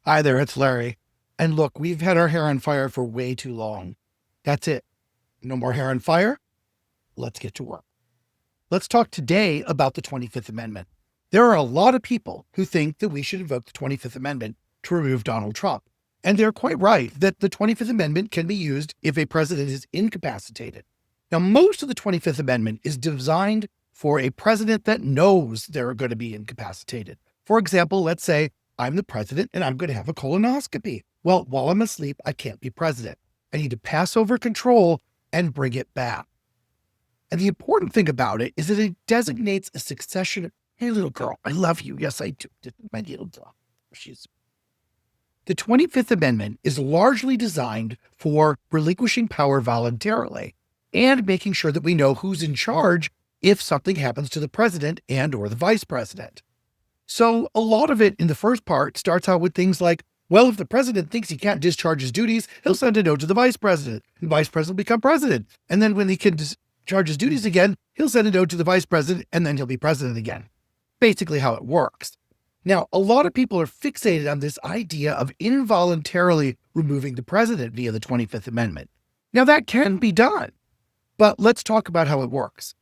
Hi there, it's Larry. And look, we've had our hair on fire for way too long. That's it. No more hair on fire. Let's get to work. Let's talk today about the 25th Amendment. There are a lot of people who think that we should invoke the 25th Amendment to remove Donald Trump. And they're quite right that the 25th Amendment can be used if a president is incapacitated. Now, most of the 25th Amendment is designed for a president that knows they're going to be incapacitated. For example, let's say I'm the president and I'm going to have a colonoscopy. Well, while I'm asleep, I can't be president. I need to pass over control and bring it back. And the important thing about it is that it designates a succession. Hey, little girl, I love you. Yes, I do. My little girl. The 25th Amendment is largely designed for relinquishing power voluntarily and making sure that we know who's in charge if something happens to the president and or the vice president. So a lot of it in the first part starts out with things like, well, if the president thinks he can't discharge his duties, he'll send a note to the vice president. The vice president will become president. And then when he can discharge his duties again, he'll send a note to the vice president, and then he'll be president again. Basically how it works. Now, a lot of people are fixated on this idea of involuntarily removing the president via the 25th Amendment. Now, that can be done, but let's talk about how it works.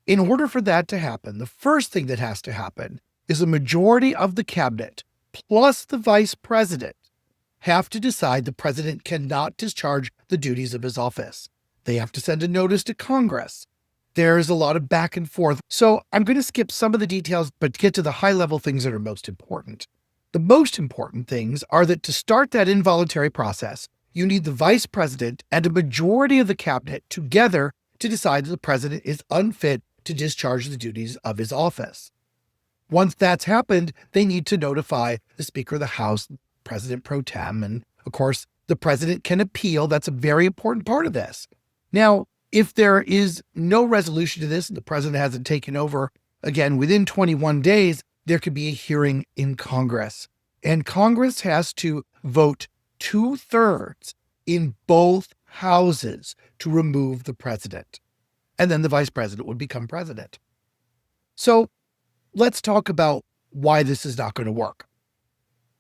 In order for that to happen, the first thing that has to happen is a majority of the cabinet plus the vice president have to decide the president cannot discharge the duties of his office. They have to send a notice to Congress. There's a lot of back and forth. So I'm going to skip some of the details, but get to the high level things that are most important. The most important things are that to start that involuntary process, you need the vice president and a majority of the cabinet together to decide that the president is unfit to discharge the duties of his office. Once that's happened, they need to notify the Speaker of the House, President pro tem, and of course, the president can appeal. That's a very important part of this. Now, if there is no resolution to this and the president hasn't taken over, again, within 21 days, there could be a hearing in Congress. And Congress has to vote 2/3 in both houses to remove the president. And then the vice president would become president. So let's talk about why this is not going to work.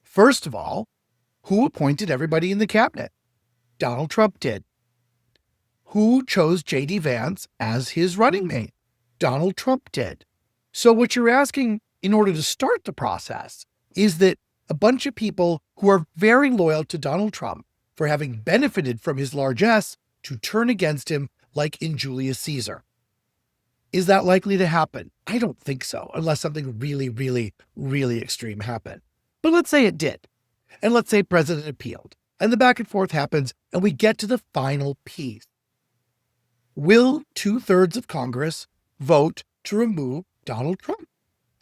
First of all, who appointed everybody in the cabinet? Donald Trump did. Who chose J.D. Vance as his running mate? Donald Trump did. So what you're asking in order to start the process is that a bunch of people who are very loyal to Donald Trump for having benefited from his largesse to turn against him like in Julius Caesar. Is that likely to happen? I don't think so, unless something really, really, really extreme happened. But let's say it did. And let's say president appealed and the back and forth happens and we get to the final piece. Will 2/3 of Congress vote to remove Donald Trump?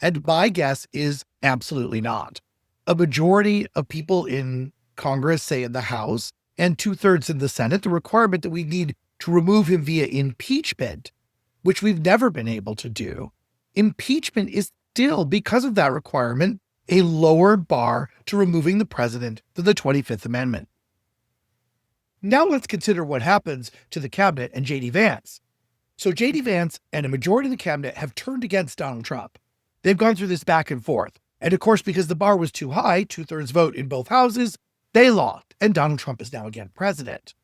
And my guess is absolutely not. A majority of people in Congress, say in the House, and 2/3 in the Senate, the requirement that we need to remove him via impeachment, which we've never been able to do, impeachment is still, because of that requirement, a lower bar to removing the president than the 25th Amendment. Now let's consider what happens to the cabinet and J.D. Vance. So J.D. Vance and a majority of the cabinet have turned against Donald Trump. They've gone through this back and forth. And of course, because the bar was too high, 2/3 vote in both houses, they lost. And Donald Trump is now again president.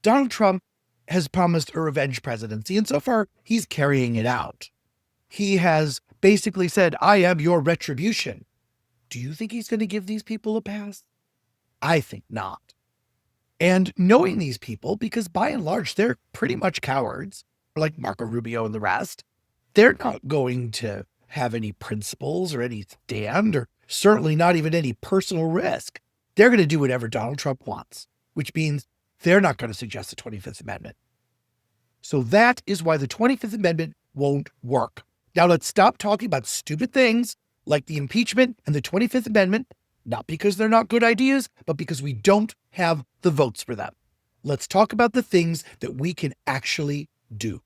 Donald Trump has promised a revenge presidency, and so far he's carrying it out. He has basically said, I am your retribution. Do you think he's going to give these people a pass? I think not. And knowing these people, because by and large, they're pretty much cowards, like Marco Rubio and the rest, they're not going to have any principles or any stand, or certainly not even any personal risk. They're going to do whatever Donald Trump wants, which means they're not going to suggest the 25th Amendment. So that is why the 25th Amendment won't work. Now let's stop talking about stupid things like the impeachment and the 25th Amendment, not because they're not good ideas, but because we don't have the votes for them. Let's talk about the things that we can actually do.